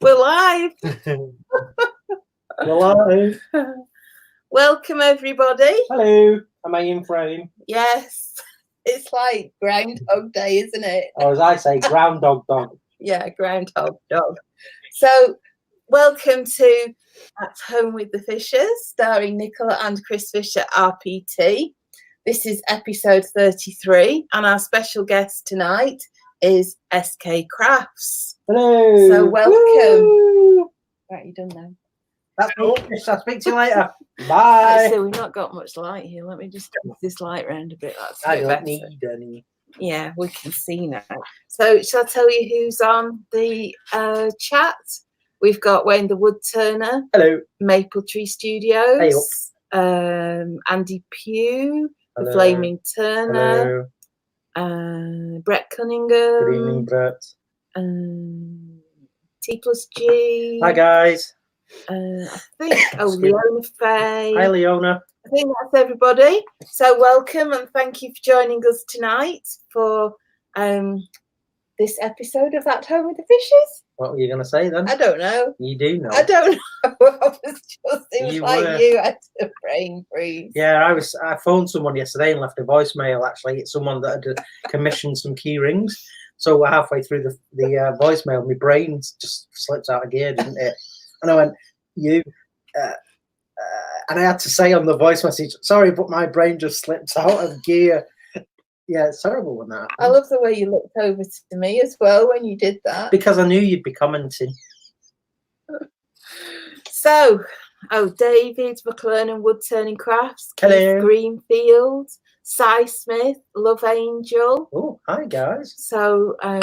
We're live. We're live. Welcome, everybody. Hello. Am I in frame? Yes. It's like Groundhog Day, isn't it? Or as I say, Groundhog Dog. Yeah, Groundhog Dog. So, welcome to At Home with the Fishers, starring Nicola and Chris Fisher, RPT. This is episode 33, and our special guest tonight is SK Krafts. Hello. So, welcome. Woo. Right, you done now? That's all. I'll speak to you later. Bye. So we've not got much light here. Let me just move this light around a bit. That's I a bit don't better. need any. Yeah, we can see now. So shall I tell you who's on the chat? We've got Blind Woodturner. Hello. Maple Tree Studios. Andy Pugh. Hello. The Flaming Turner. Hello. Brett Cunningham. Good evening, Brett. T+G. Hi, guys. I think, Leona Faye. Hi, Leona. I think that's everybody. So welcome and thank you for joining us tonight for this episode of At Home with the Fishers. What were you going to say then? I don't know. You do know. I don't know. It was You like were. you had to brain freeze. Yeah, I phoned someone yesterday and left a voicemail. Actually, it's someone that had commissioned some key rings. So halfway through the voicemail, my brain just slipped out of gear, didn't it? And I went, you, and I had to say on the voice message, sorry, but my brain just slipped out of gear. Yeah, it's terrible when that happens. I love the way you looked over to me as well when you did that. Because I knew you'd be commenting. So, David McLernan Woodturning Crafts, Hello. Keith Greenfield, Cy Smith, Love Angel. Oh, hi guys. So a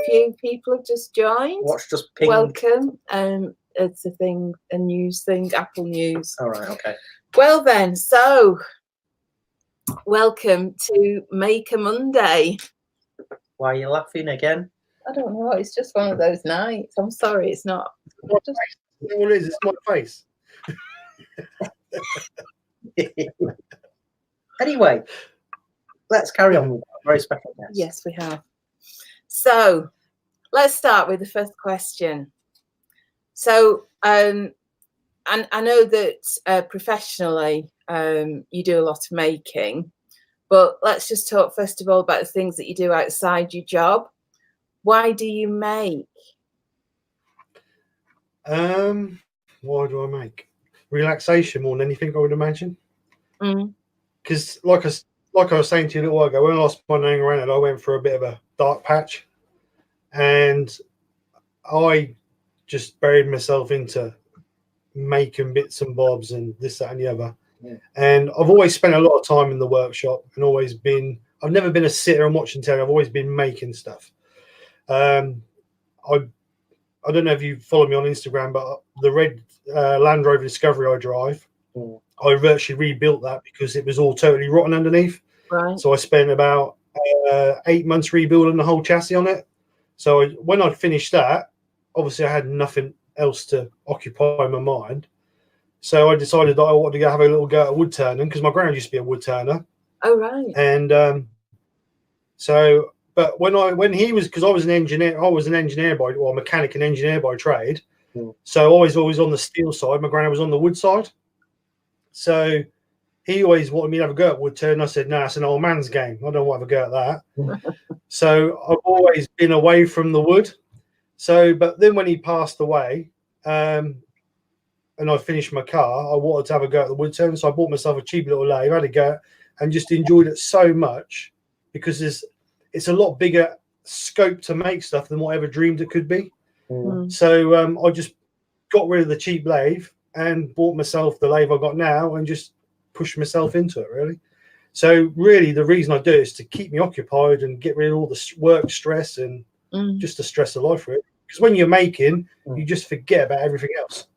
few people have just joined. What's just pinged? Welcome. It's a news thing, Apple News. All right, okay. Well then, so welcome to Make a Monday. Why are you laughing again? I don't know. It's just one of those nights. I'm sorry, it's not. All it is, it's my face. Anyway, let's carry on with our very special guest. Yes, we have. So let's start with the first question. So, and I know that professionally you do a lot of making, but let's just talk first of all about the things that you do outside your job. Why do you make? Why do I make? Relaxation more than anything, I would imagine. Because like I was saying to you a little while ago, when I lost my name around it, I went through a bit of a dark patch, and I just buried myself into making bits and bobs and this, that, and the other. Yeah. And I've always spent a lot of time in the workshop and I've never been a sitter and watching telly. I've always been making stuff. I don't know if you follow me on Instagram, but the red Land Rover Discovery I drive, I virtually rebuilt that because it was all totally rotten underneath. Right. So I spent about 8 months rebuilding the whole chassis on it. So when I'd finished that, obviously I had nothing else to occupy my mind. So I decided that I wanted to go have a little go at woodturning because my granddad used to be a woodturner. Oh, right. And but when he was, because I was an engineer mechanic and engineer by trade. So I was always on the steel side. My granddad was on the wood side. So he always wanted me to have a go at woodturning. I said, no, it's an old man's game. I don't want to have a go at that. So I've always been away from the wood. So, but then when he passed away, and I finished my car, I wanted to have a go at the woodturning. So I bought myself a cheap little lathe, had a go, and just enjoyed it so much because it's a lot bigger scope to make stuff than what I ever dreamed it could be. So I just got rid of the cheap lathe and bought myself the lathe I got now and just pushed myself into it, really. So really the reason I do it is to keep me occupied and get rid of all the work stress and just the stress of life, really. Because when you're making, you just forget about everything else.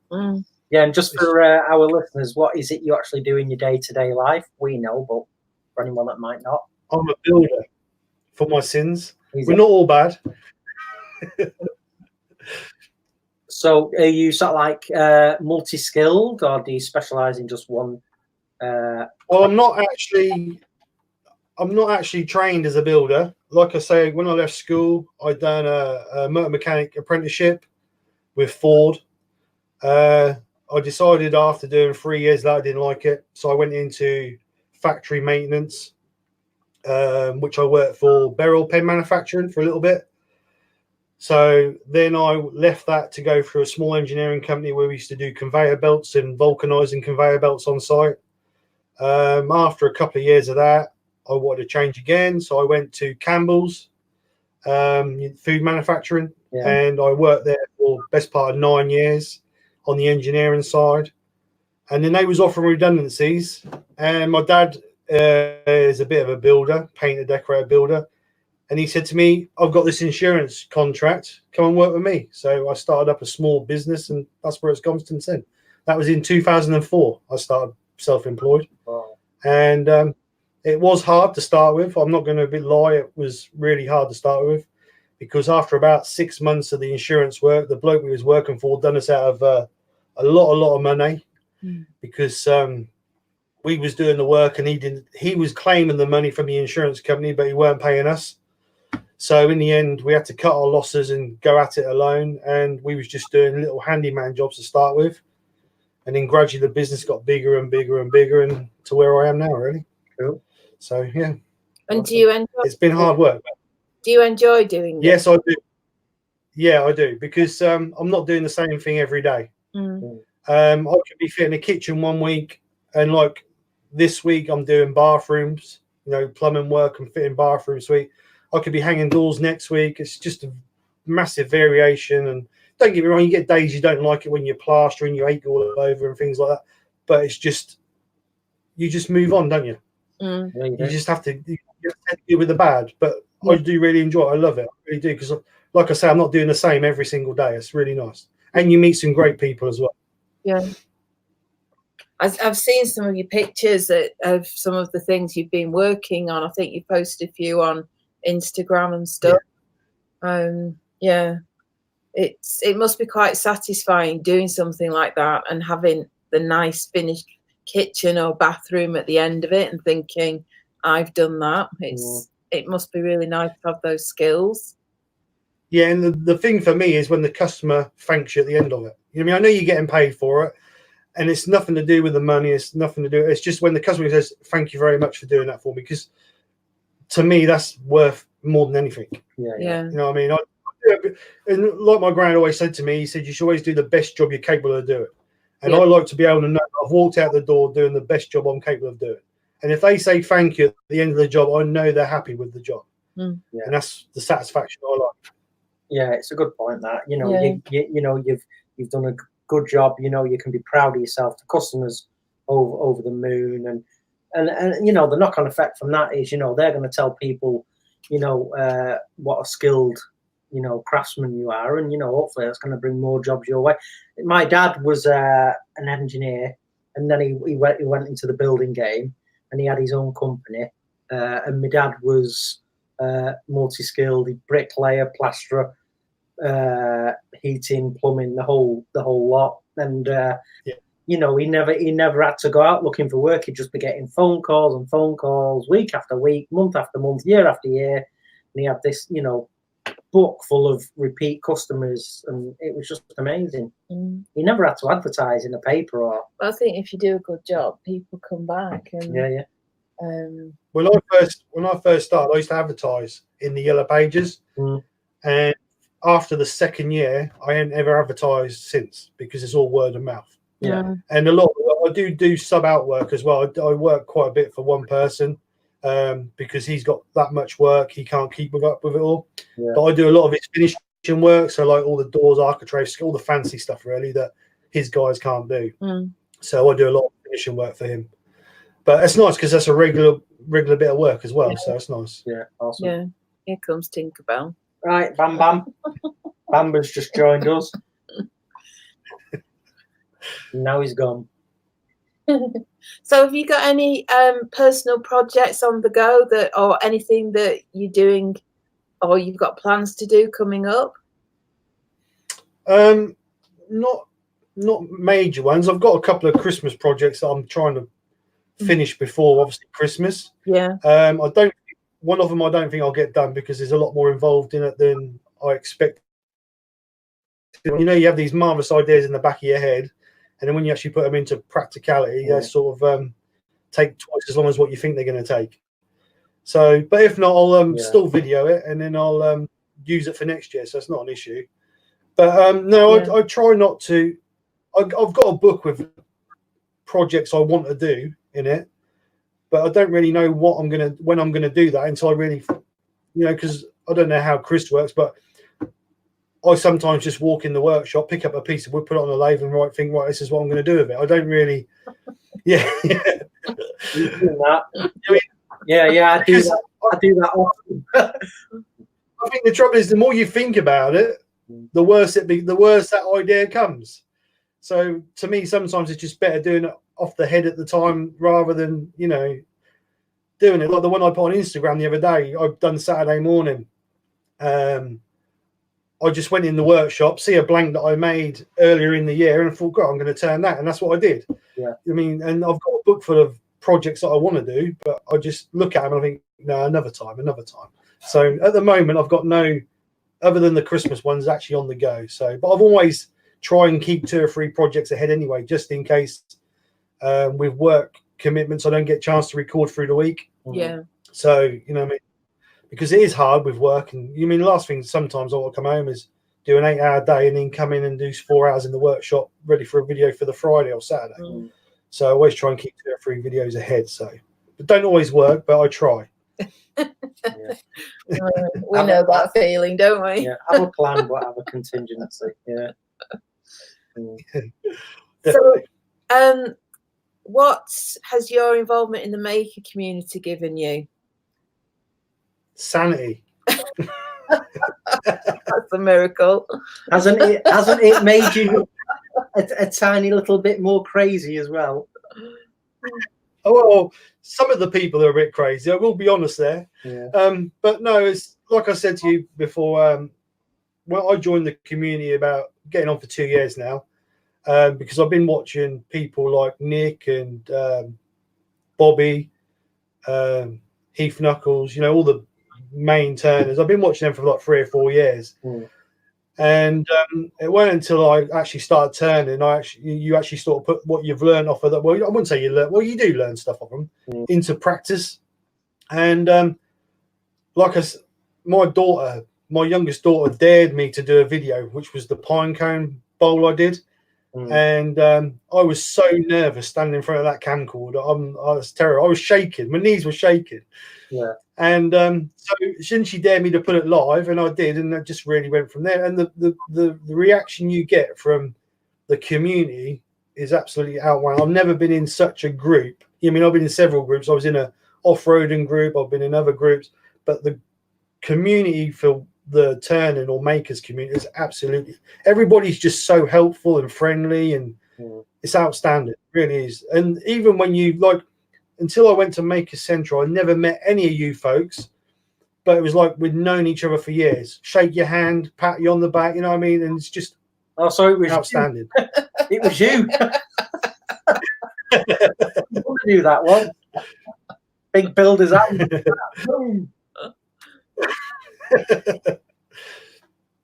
Yeah, and just for our listeners, what is it you actually do in your day-to-day life? We know, but for anyone that might not. I'm a builder for my sins. We're not all bad. So are you sort of like multi-skilled, or do you specialise in just one? Well, I'm not actually trained as a builder. Like I say, when I left school, I'd done a motor mechanic apprenticeship. with Ford. I decided after doing 3 years that I didn't like it, so I went into factory maintenance, which I worked for Beryl Pen Manufacturing for a little bit. So then I left that to go through a small engineering company where we used to do conveyor belts and vulcanizing conveyor belts on site. After a couple of years of that, I wanted to change again, so I went to Campbell's food manufacturing, and I worked there for the best part of 9 years on the engineering side. And then they was offering redundancies, and my dad is a bit of a builder, painter, decorator, builder. And he said to me, I've got this insurance contract, come and work with me. So I started up a small business, and that's where it's gone since then. That was in 2004. I started self-employed. Wow. And it was hard to start with. I'm not going to lie. It was really hard to start with, because after about 6 months of the insurance work, the bloke we was working for done us out of a lot of money, because we was doing the work and he was claiming the money from the insurance company, but he weren't paying us. So in the end, we had to cut our losses and go at it alone. And we was just doing little handyman jobs to start with. And then gradually the business got bigger and bigger and bigger, and to where I am now, really. Cool. So, yeah. And do you enjoy? It's been hard work. Do you enjoy doing it? Yes, I do. Yeah, I do, because I'm not doing the same thing every day. I could be fitting a kitchen one week, and like this week I'm doing bathrooms, plumbing work and fitting bathroom suite. I could be hanging doors next week. It's just a massive variation. And don't get me wrong, you get days you don't like it when you're plastering, you ache all over and things like that. But it's just, you just move on, don't you? You just have to deal with the bad. But I do really enjoy it. I love it. I really do. Because like I say, I'm not doing the same every single day. It's really nice. And you meet some great people as well. Yeah. I've seen some of your pictures of some of the things you've been working on. I think you posted a few on Instagram and stuff. It must be quite satisfying doing something like that and having the nice finished kitchen or bathroom at the end of it and thinking, I've done that. It must be really nice to have those skills. Yeah, and the thing for me is when the customer thanks you at the end of it. I know you're getting paid for it, and it's nothing to do with the money. It's nothing to do. It's just when the customer says, "Thank you very much for doing that for me," because to me that's worth more than anything. Yeah. You know what I mean? And like my grand always said to me, he said, "You should always do the best job you're capable of doing." And I like to be able to know I've walked out the door doing the best job I'm capable of doing. And if they say thank you at the end of the job, I know they're happy with the job, and that's the satisfaction I like. Yeah, it's a good point that you've done a good job. You can be proud of yourself. The customers over the moon, and the knock-on effect from that is they're going to tell people what a skilled craftsman you are, and hopefully that's going to bring more jobs your way. My dad was an engineer, and then he went into the building game, and he had his own company, and my dad was multi-skilled, bricklayer, plasterer, heating, plumbing, the whole lot. And he never had to go out looking for work. He'd just be getting phone calls, week after week, month after month, year after year, and he had this book full of repeat customers, and it was just amazing. He never had to advertise in a paper or. I think if you do a good job, people come back. And When I first started, I used to advertise in the Yellow Pages, and after the second year, I hadn't ever advertised since, because it's all word of mouth. Yeah, and I do sub out work as well. I work quite a bit for one person, because he's got that much work, he can't keep up with it all. But I do a lot of his finishing work, so like all the doors, architraves, all the fancy stuff really that his guys can't do. So I do a lot of finishing work for him. But it's nice because that's a regular bit of work as well. So it's nice. Yeah, awesome. Yeah, here comes Tinkerbell. Right, Bam Bam. Bamba's just joined us. Now he's gone. So have you got any personal projects on the go or anything that you're doing or you've got plans to do coming up? Not major ones. I've got a couple of Christmas projects that I'm trying to finish before obviously Christmas. One of them I don't think I'll get done because there's a lot more involved in it than I expect You know, you have these marvelous ideas in the back of your head, and then when you actually put them into practicality, they sort of take twice as long as what you think they're going to take. So, but if not, I'll still video it, and then I'll use it for next year. So it's not an issue. But no, I try not to. I've got a book with projects I want to do in it, but I don't really know when I'm gonna do that until I really, you know, because I don't know how Chris works, but I sometimes just walk in the workshop, pick up a piece of wood, put it on the lathe, and think, right, this is what I'm going to do with it. I don't really, yeah. I do that often. I think the trouble is, the more you think about it, the worse that idea comes. So to me, sometimes it's just better doing it off the head at the time rather than, you know, doing it like the one I put on Instagram the other day. I've done Saturday morning. I just went in the workshop, see a blank that I made earlier in the year, and I thought, God, I'm going to turn that, and that's what I did. Yeah, I mean, and I've got a book full of projects that I want to do, but I just look at them and I think, no, another time. So at the moment, I've got no, other than the Christmas ones, actually on the go. So, but I've always try and keep 2 or 3 projects ahead anyway, just in case with work commitments I don't get a chance to record through the week. Yeah. So you know what I mean. Because it is hard with work, and you mean the last thing sometimes I want to come home is do an 8-hour day and then come in and do 4 hours in the workshop ready for a video for the Friday or Saturday. So I always try and keep 2 or 3 videos ahead. So, but don't always work, but I try. We know that feeling, don't we? Yeah, have a plan, but have a contingency. Yeah. So, what has your involvement in the maker community given you? Sanity. That's a miracle. Hasn't it made you a tiny little bit more crazy as well? Oh, well, some of the people are a bit crazy, I will be honest there. Yeah. But no, it's like I said to you before, well, I joined the community about getting on for 2 years now, because I've been watching people like Nick and Bobby, Heath Knuckles, you know, all the main turners. I've been watching them for like 3 or 4 years. And it wasn't until I actually started turning, you actually sort of put what you've learned off of that. Well, I wouldn't say you learn. Well, you do learn stuff off them into practice. And like my youngest daughter dared me to do a video, which was the pine cone bowl I did. And I was so nervous standing in front of that camcorder. I was terrible. I was shaking. My knees were shaking. Yeah. And so since she dared me to put it live, and I did, and that just really went from there. And the reaction you get from the community is absolutely outweighing. I've never been in such a group. I mean, I've been in several groups. I was in a off-roading group. I've been in other groups, but the community for the turning or makers community is absolutely, everybody's just so helpful and friendly, and it's outstanding. It really is. And even when you like, until I went to Maker Central, I never met any of you folks, but it was like we'd known each other for years. Shake your hand, pat you on the back, you know what I mean? And it's just it was outstanding. It was you. You want to do that one? Big builders out.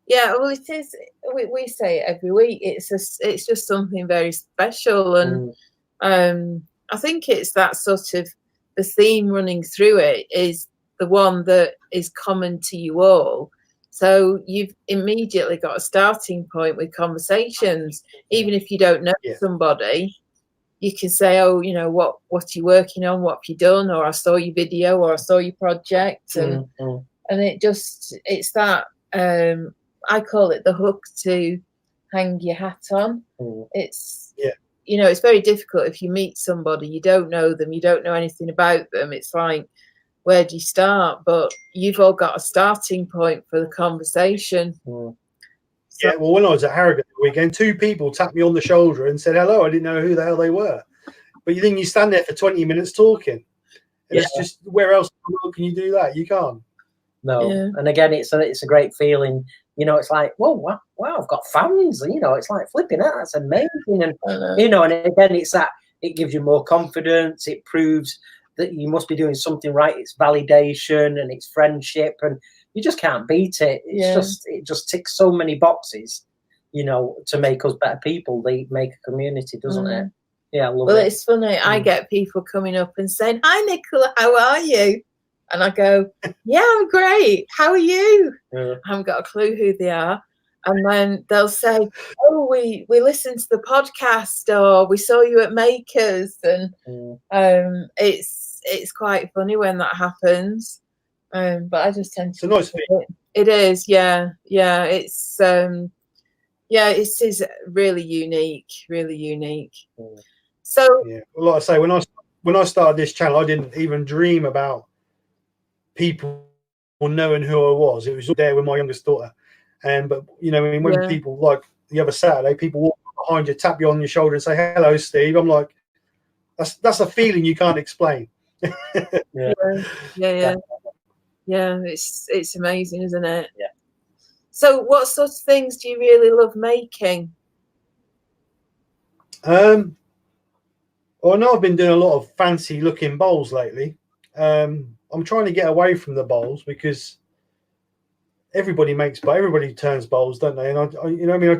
Yeah, well, it is. We say it every week. It's just something very special, and I think it's that sort of the theme running through it is the one that is common to you all. So you've immediately got a starting point with conversations, even if you don't know somebody. You can say, "Oh, you know, what are you working on? What have you done?" Or "I saw your video," or "I saw your project," and it's that. I call it the hook to hang your hat on. It's you know, it's very difficult if you meet somebody, you don't know them, you don't know anything about them. It's like, where do you start? But you've all got a starting point for the conversation. Yeah, well, when I was at Harrogate the weekend, 2 people tapped me on the shoulder and said hello. I didn't know who the hell they were. But then you stand there for 20 minutes talking. And it's just, where else in the world can you do that? You can't. No. Yeah. And again, it's a great feeling. You know, it's like, whoa, wow, I've got fans. You know, it's like flipping out. That's amazing. And, you know, and again, it's that it gives you more confidence. It proves that you must be doing something right. It's validation and it's friendship, and you just can't beat it. It's it just ticks so many boxes you know, to make us better people. They make a community, doesn't it? Yeah, I love it. Well, it's funny. I get people coming up and saying, "Hi, Nicola, how are you?" And I go, "Yeah, I'm great. How are you?" I haven't got a clue who they are. And then they'll say, "Oh, we listened to the podcast, or we saw you at Makers," and it's quite funny when that happens. But I just tend to. It's a nice thing. It is, yeah. It's it is really unique, really unique. So yeah, well, like I say, when I started this channel, I didn't even dream about people knowing who I was. It was there with my youngest daughter, but you know, I mean, when people, like the other Saturday, people walk behind you, tap you on your shoulder, and say, "Hello, Steve." I'm like, that's a feeling you can't explain. Yeah. It's amazing, isn't it? Yeah. So, what sort of things do you really love making? Well, I know I've been doing a lot of fancy looking bowls lately. I'm trying to get away from the bowls because everybody turns bowls, don't they? And I you know, I mean,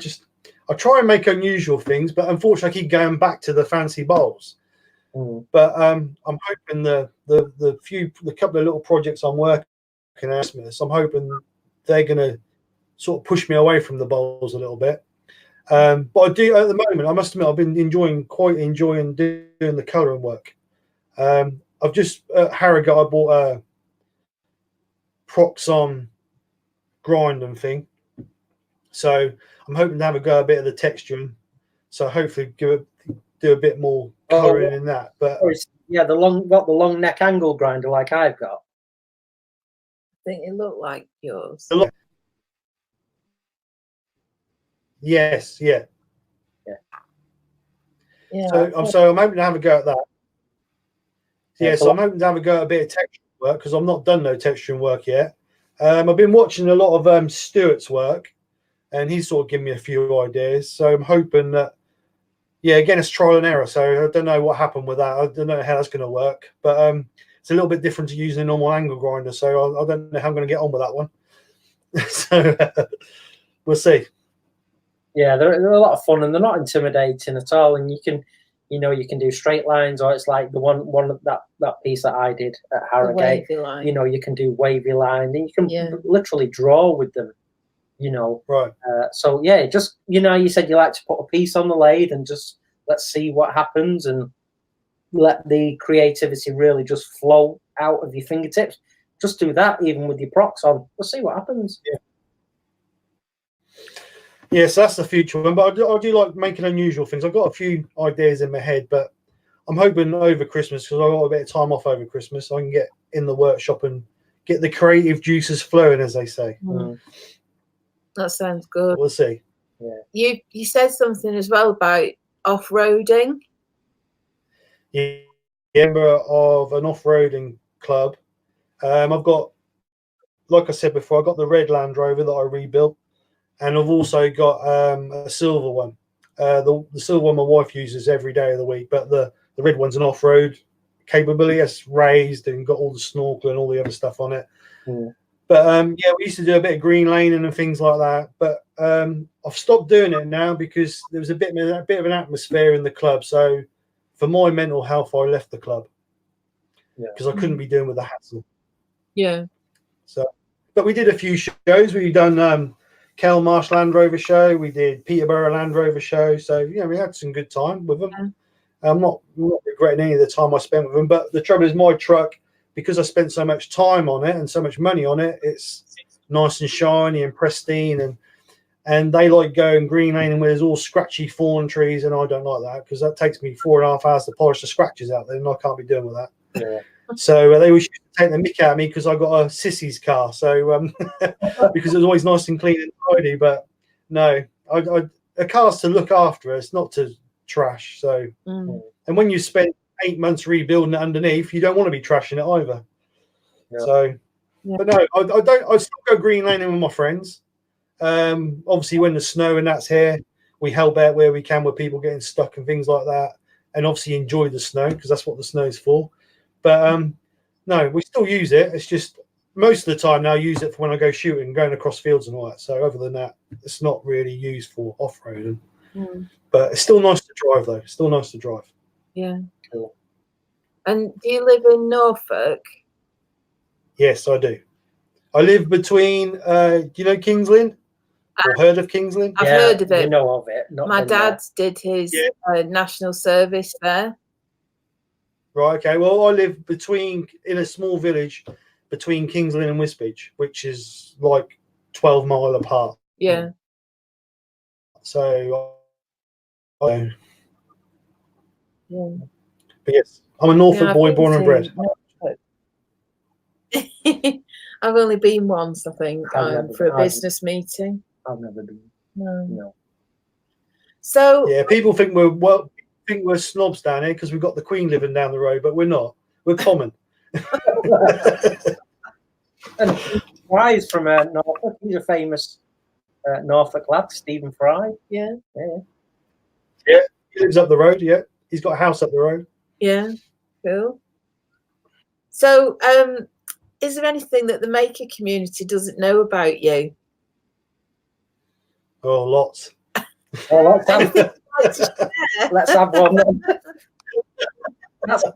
I try and make unusual things, but unfortunately, I keep going back to the fancy bowls. But I'm hoping the couple of little projects I'm working on, I'm hoping they're going to sort of push me away from the bowls a little bit. But I do at the moment. I must admit, I've been quite enjoying doing the colouring work. I've just at Harrogate, I bought a Proxon grinding thing, so I'm hoping to have a go a bit of the texturing. So hopefully do a bit more colouring in that. But yeah, the long neck angle grinder like I've got. I think it looked like yours. Yes, yeah. So I'm hoping to have a go at that. Yeah, so I'm hoping to have a go at a bit of texture work because I've not done no texturing work yet. I've been watching a lot of Stuart's work, and he's sort of given me a few ideas. So I'm hoping that, again, it's trial and error. So I don't know what happened with that. I don't know how that's going to work, but it's a little bit different to using a normal angle grinder. So I don't know how I'm going to get on with that one. So we'll see. Yeah, they're a lot of fun and they're not intimidating at all. And you can do straight lines, or it's like the one that piece that I did at Harrogate. You know, you can do wavy line, and you can literally draw with them. You know, right? So yeah, just you said you like to put a piece on the lathe and just let's see what happens and let the creativity really just flow out of your fingertips. Just do that even with your procs on. We'll see what happens. Yeah, so that's the future one. But I do like making unusual things. I've got a few ideas in my head, but I'm hoping over Christmas, because I've got a bit of time off over Christmas, I can get in the workshop and get the creative juices flowing, as they say. That sounds good. We'll see. Yeah. You said something as well about off-roading. Yeah, member of an off-roading club. I've got, like I said before, I got the red Land Rover that I rebuilt. And I've also got a silver one. The silver one my wife uses every day of the week, but the red one's an off-road capability. It's raised and got all the snorkel and all the other stuff on it. But we used to do a bit of green laning and things like that. But I've stopped doing it now because there was a bit of an atmosphere in the club. So for my mental health, I left the club because I couldn't be doing with the hassle. Yeah. So, but we did a few shows. We've done Kelmarsh Land Rover show. We did Peterborough Land Rover show. So, we had some good time with them. I'm not regretting any of the time I spent with them. But the trouble is my truck, because I spent so much time on it and so much money on it, it's nice and shiny and pristine. And they like going green laning where there's all scratchy fallen trees. And I don't like that because that takes me 4.5 hours to polish the scratches out there. And I can't be doing with that. Yeah. So they always take the mick out of me because I got a sissy's car. So because it was always nice and clean and tidy. But no, a car's to look after. It's not to trash. So and when you spend 8 months rebuilding it underneath, you don't want to be trashing it either. So, but no, I don't. I still go green laning with my friends. Obviously, when the snow and that's here, we help out where we can with people getting stuck and things like that, and obviously enjoy the snow because that's what the snow is for. But no, we still use it. It's just most of the time now I use it for when I go shooting, going across fields and all that. So other than that, it's not really used for off-roading. But it's still nice to drive, though. It's still nice to drive. Yeah. Cool. And do you live in Norfolk? Yes, I do. I live between, do you know Kings Lynn? Or heard of Kings Lynn? I've heard of it. We know of it. My dad did his national service there. Right, okay. Well, I live in a small village between Kings Lynn and Wisbech, which is like 12 miles apart. Yeah. So, yeah. But yes, I'm a Norfolk boy, born and bred. I've only been once, I think, for a business meeting. I've never been. No. So yeah, people think we're snobs down here because we've got the Queen living down the road, but we're not. We're common. And Fry's from Norfolk. He's a famous Norfolk lad, Stephen Fry. Yeah. Yeah, he lives up the road. Yeah, he's got a house up the road. Yeah, cool. So, is there anything that the maker community doesn't know about you? Oh, lots. Well, let's have one.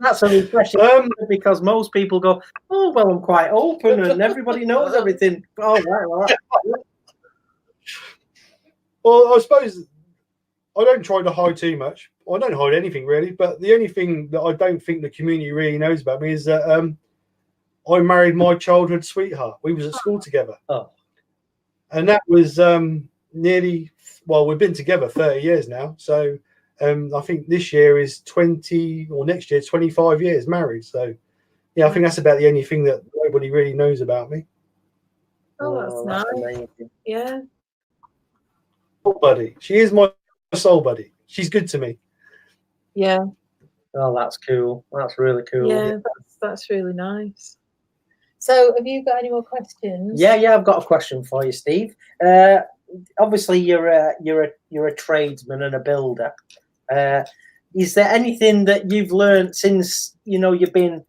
That's a refreshing because most people go, oh well, I'm quite open and everybody knows everything. Oh right. Well, I suppose I don't try to hide too much. I don't hide anything really, but the only thing that I don't think the community really knows about me is that I married my childhood sweetheart. We was at school together. Oh. And that was we've been together 30 years now. So I think this year is 20, or next year 25 years married. So yeah, I think that's about the only thing that nobody really knows about me. Oh, that's nice. Amazing. Yeah. Soul buddy. She is my soul buddy. She's good to me. Yeah. Oh, that's cool. That's really cool. Yeah, that's really nice. So, have you got any more questions? Yeah, I've got a question for you, Steve. Obviously, you're a tradesman and a builder. Is there anything that you've learned since you've been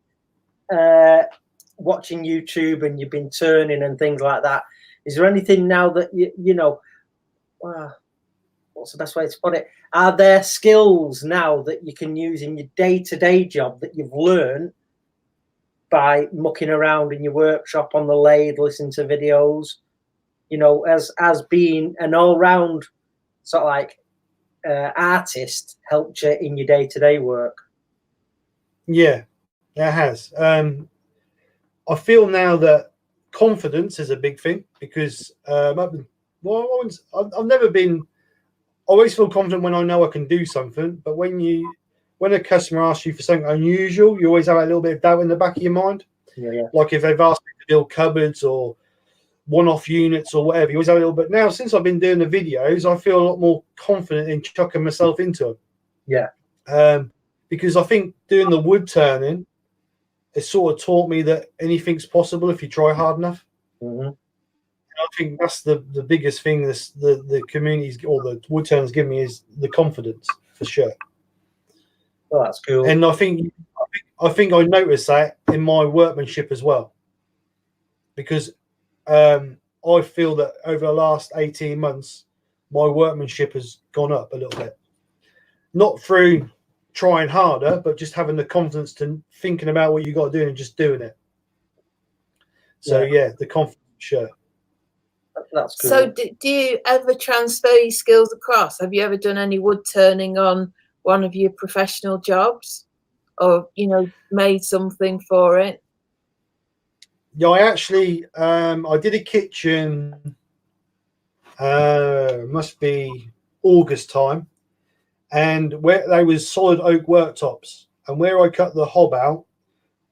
watching YouTube and you've been turning and things like that? Is there anything now that what's the best way to put it? Are there skills now that you can use in your day-to-day job that you've learned by mucking around in your workshop on the lathe, listening to videos, as being an all-round sort of like artist helped you in your day-to-day work? Yeah, it has. I feel now that confidence is a big thing because I've never been. I always feel confident when I know I can do something, but when a customer asks you for something unusual, you always have a little bit of doubt in the back of your mind. Yeah. Like if they've asked me to build cupboards or one-off units or whatever, you always have a little bit. Now, since I've been doing the videos, I feel a lot more confident in chucking myself into them. Yeah. Because I think doing the wood turning, it sort of taught me that anything's possible if you try hard enough. Mm-hmm. I think that's the biggest thing the communities or the wood turners give me is the confidence, for sure. Well, that's cool. And I think I noticed that in my workmanship as well, because I feel that over the last 18 months, my workmanship has gone up a little bit. Not through trying harder, but just having the confidence to thinking about what you got to do and just doing it. So yeah the confidence, sure. That's cool. So do you ever transfer your skills across? Have you ever done any wood turning on one of your professional jobs, or made something for it? Yeah, I actually I did a kitchen. Must be August time, and where they was solid oak worktops, and where I cut the hob out,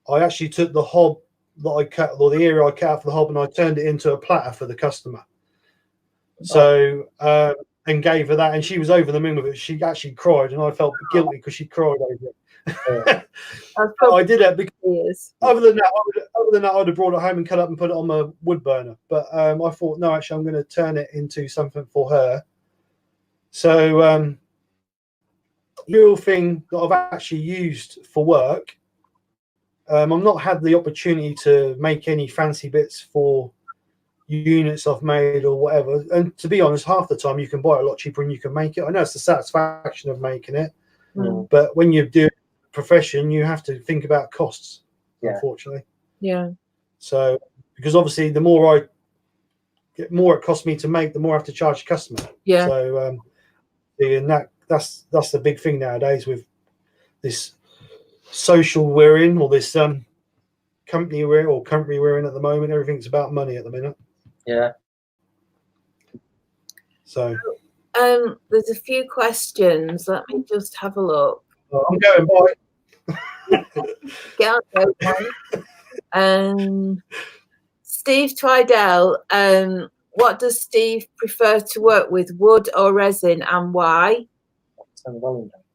I actually took the hob that I cut, or the area I cut out for the hob, and I turned it into a platter for the customer. So and gave her that, and she was over the moon with it. She actually cried, and I felt guilty because she cried over it. I did it because other than that, I'd have brought it home and cut up and put it on my wood burner. But I thought, no, actually, I'm going to turn it into something for her. So the real thing that I've actually used for work I've not had the opportunity to make any fancy bits for units I've made or whatever. And to be honest, half the time you can buy it a lot cheaper and you can make it. I know it's the satisfaction of making it, but when you do profession, you have to think about costs, unfortunately. Yeah. So, because obviously the more it costs me to make, the more I have to charge the customer. Yeah. So, and that's the big thing nowadays with this social we're in, or this company we're in at the moment. Everything's about money at the minute. Yeah. So, there's a few questions. Let me just have a look. I'm going by. Get on, Steve Twidell, what does Steve prefer to work with, wood or resin, and why?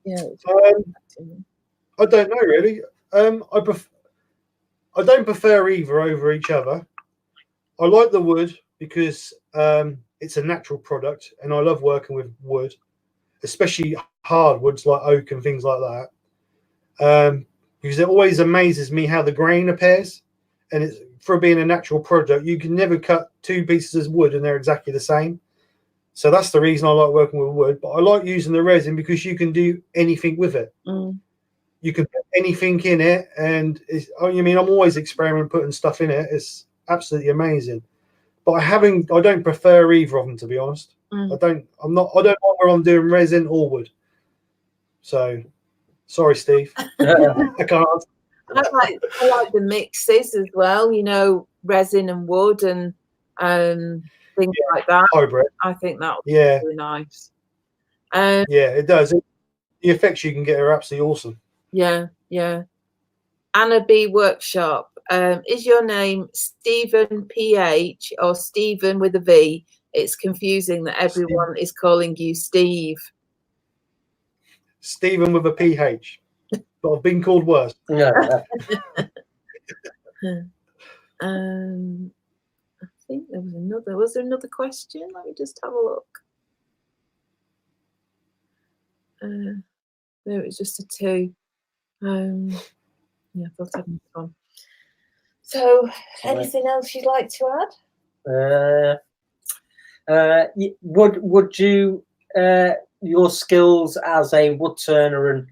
Yeah. I don't know really. I don't prefer either over each other. I like the wood because it's a natural product, and I love working with wood, especially hardwoods like oak and things like that. Because it always amazes me how the grain appears, and it's for being a natural product. You can never cut two pieces of wood and they're exactly the same. So that's the reason I like working with wood. But I like using the resin because you can do anything with it. You can put anything in it, and I'm always experimenting putting stuff in it. It's absolutely amazing. But I don't prefer either of them, to be honest. I don't know whether I'm doing resin or wood. So sorry, Steve. I can't. I like the mixes as well, resin and wood and things like that. Hybrid. I think that would be really nice. Yeah, it does. The effects you can get are absolutely awesome. Yeah. Anna B Workshop. Is your name Stephen PH or Stephen with a V? It's confusing that everyone is calling you Steve. Stephen with a PH. But I've been called worse. Yeah. I think there was another. Was there another question? Let me just have a look. There it was just a two. Yeah, I thought I'd moved on. So, anything else you'd like to add? Would you your skills as a woodturner and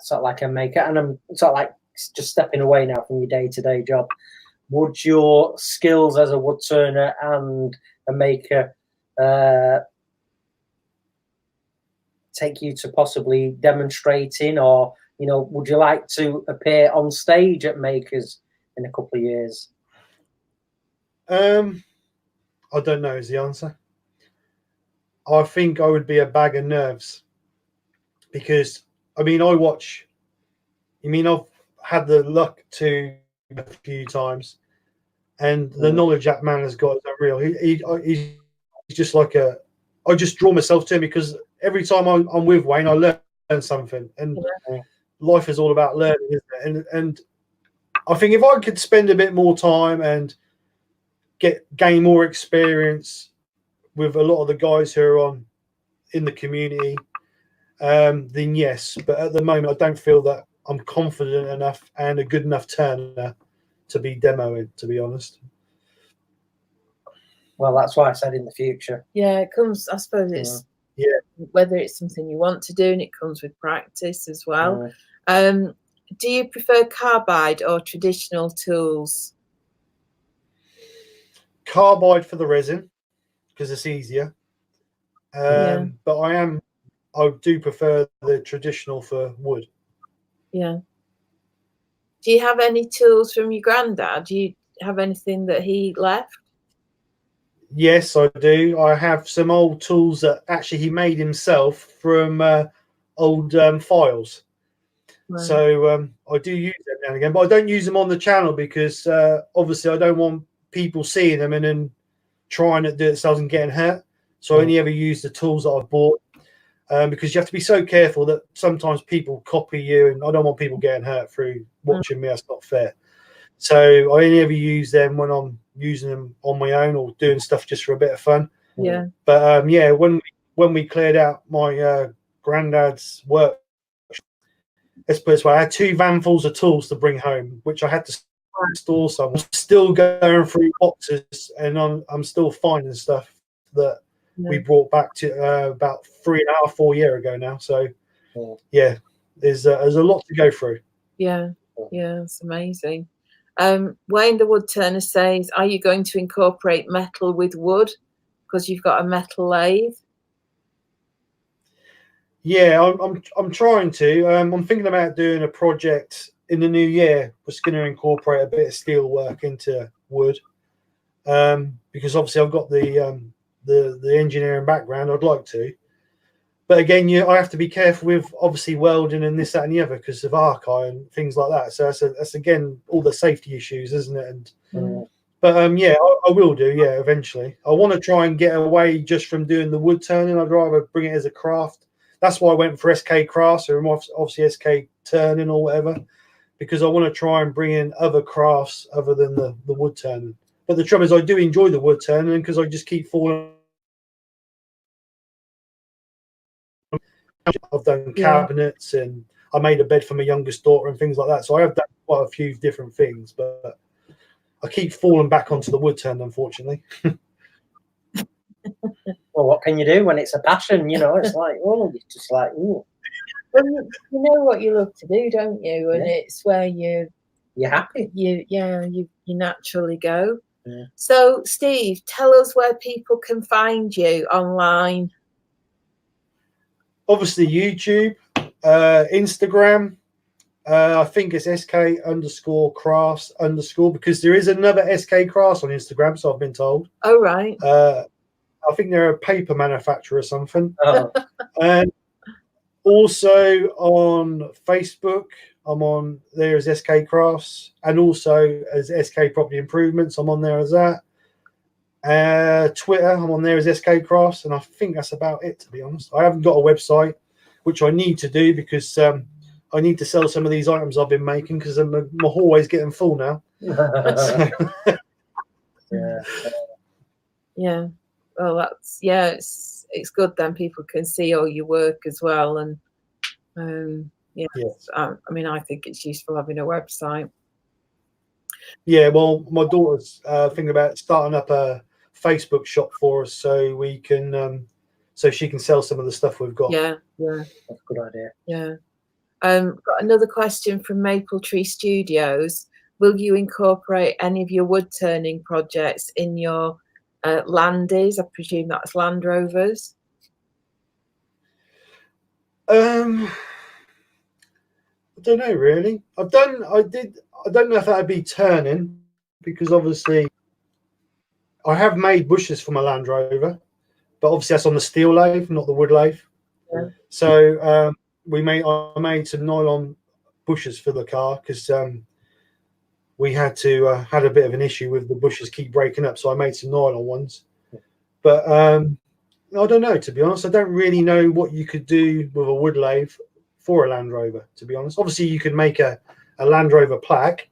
sort of like a maker, and I'm sort of like just stepping away now from your day-to-day job, would your skills as a woodturner and a maker take you to possibly demonstrating, or would you like to appear on stage at makers in a couple of years? I don't know is the answer. I think I would be a bag of nerves because I've had the luck to a few times, and the knowledge that man has got is unreal. He's just like I just draw myself to him because every time I'm with Wayne, I learn something, and life is all about learning, isn't it? And I think if I could spend a bit more time and gain more experience with a lot of the guys who are in the community, then yes. But at the moment, I don't feel that I'm confident enough and a good enough turner to be demoing, to be honest. Well, that's why I said in the future. Yeah, it comes, I suppose it's whether it's something you want to do, and it comes with practice as well. Do you prefer carbide or traditional tools? Carbide for the resin because it's easier. But I do prefer the traditional for wood. Yeah. Do you have any tools from your granddad? Do you have anything that he left? Yes, I do. I have some old tools that actually he made himself from old files. Right. So I do use them now and again, but I don't use them on the channel because obviously I don't want people seeing them and then trying to do it themselves and getting hurt. So I only ever use the tools that I've bought because you have to be so careful that sometimes people copy you, and I don't want people getting hurt through watching me. That's not fair. So I only ever use them when I'm using them on my own or doing stuff just for a bit of fun. Yeah. But when we cleared out my granddad's work, let's put it this way, I had 2 vanfuls of tools to bring home, which I had to store some. I'm still going through boxes, and I'm still finding stuff that we brought back to about 3.5, 4 years ago now. So yeah, there's a lot to go through. Yeah, it's amazing. Wayne the Woodturner says, are you going to incorporate metal with wood because you've got a metal lathe? Yeah, I'm trying to. I'm thinking about doing a project in the new year. Was going to incorporate a bit of steel work into wood, because obviously I've got the engineering background. I'd like to, but again, I have to be careful with obviously welding and this, that, and the other because of arc and things like that. So that's again all the safety issues, isn't it? And but yeah, I will do. Yeah, eventually. I want to try and get away just from doing the wood turning. I'd rather bring it as a craft. That's why I went for SK Krafts, or obviously SK turning or whatever, because I want to try and bring in other crafts other than the wood turning. But the trouble is, I do enjoy the wood turning because I just keep falling. I've done cabinets and I made a bed for my youngest daughter and things like that. So I have done quite a few different things, but I keep falling back onto the wood turn, unfortunately. Well, what can you do when it's a passion? You know, it's like, oh, it's just like, oh. Well, you know what you love to do, don't you? And it's where you're happy. You naturally go. Yeah. So, Steve, tell us where people can find you online. Obviously, YouTube, Instagram. I think it's SK_Krafts_ because there is another SK Krafts on Instagram, so I've been told. Oh, right. I think they're a paper manufacturer or something. And also on Facebook, I'm on there as SK Krafts, and also as SK Property Improvements. I'm on there as that. Twitter, I'm on there as SK Krafts, and I think that's about it, to be honest. I haven't got a website, which I need to do because I need to sell some of these items I've been making because my hallway's getting full now. Yeah. Well, that's it's good then people can see all your work as well, and I mean, I think it's useful having a website. Yeah, well, my daughter's thinking about starting up a Facebook shop for us, so we can so she can sell some of the stuff we've got. Yeah, that's a good idea. Yeah. Got another question from Maple Tree Studios. Will you incorporate any of your wood turning projects in your Landies? I presume that's Land Rovers. I don't know really. I don't know if that'd be turning, because obviously I have made bushes for my Land Rover, but obviously that's on the steel lathe, not the wood lathe. Yeah. So I made some nylon bushes for the car because we had a bit of an issue with the bushes keep breaking up, so I made some nylon ones. But I don't know, to be honest. I don't really know what you could do with a wood lathe for a Land Rover, to be honest. Obviously you could make a Land Rover plaque.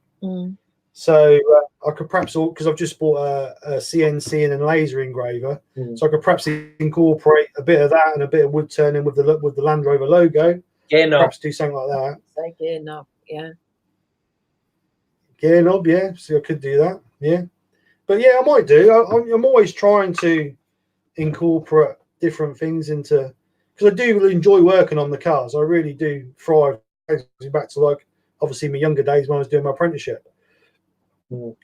So I could perhaps, because I've just bought a CNC and a laser engraver, so I could perhaps incorporate a bit of that and a bit of wood turning with the Land Rover logo. Perhaps do something like that. Say gear knob, yeah. Gear knob, yeah. So I could do that, yeah. But yeah, I might do. I'm always trying to incorporate different things into, because I do enjoy working on the cars. I really do thrive. Back to like obviously my younger days when I was doing my apprenticeship.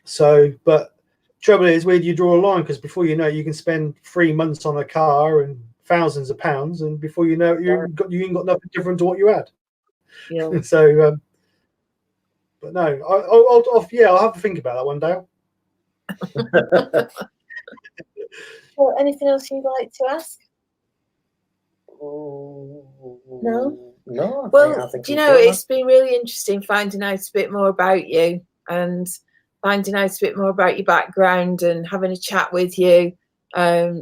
So, but trouble is, where do you draw a line? Because before you know it, you can spend 3 months on a car and thousands of pounds, and before you know it, you ain't got nothing different to what you had. Yeah. So, but no, I'll have to think about that one day. Well, anything else you'd like to ask? No. Well, do you know, it's been really interesting finding out a bit more about you and finding out a bit more about your background and having a chat with you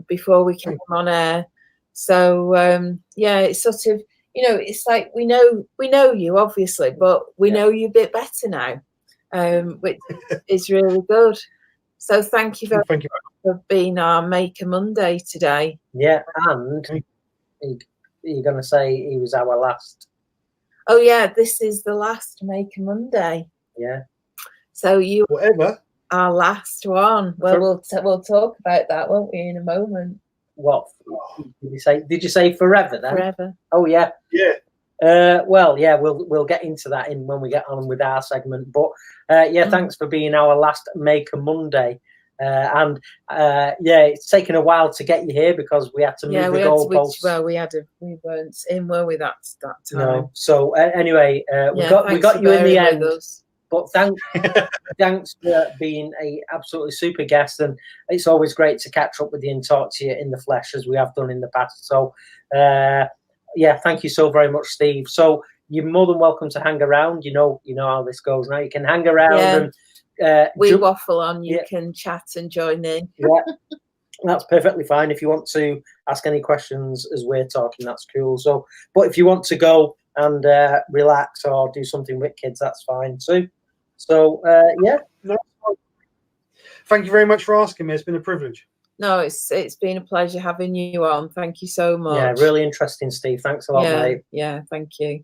before we came on air. So yeah, it's sort of, you know, it's like we know you obviously, but we know you a bit better now, which is really good. So thank you very much for being our Maker Monday today. Yeah, and you're going to say he was our last. Oh yeah, this is the last Make a Monday. Yeah. So you Whatever. our last one. Well, we'll talk about that, won't we, in a moment? What did you say? Did you say forever then? Forever. Oh yeah. Yeah. Well, yeah, we'll get into that when we get on with our segment. But yeah, thanks for being our last Make a Monday. And yeah, it's taken a while to get you here because we had to move the goalposts. Well, we weren't in, were we, that time? No. So anyway, we got you in the end. But thanks for being a absolutely super guest, and it's always great to catch up with you and talk to you in the flesh as we have done in the past. So yeah, thank you so very much, Steve. So you're more than welcome to hang around. You know how this goes now. You can hang around and we waffle on. You can chat and join in. Yeah, that's perfectly fine. If you want to ask any questions as we're talking, that's cool. So, but if you want to go and relax or do something with kids, that's fine too. So yeah. Thank you very much for asking me. It's been a privilege. No, it's been a pleasure having you on. Thank you so much. Yeah, really interesting, Steve. Thanks a lot, mate. Yeah, thank you.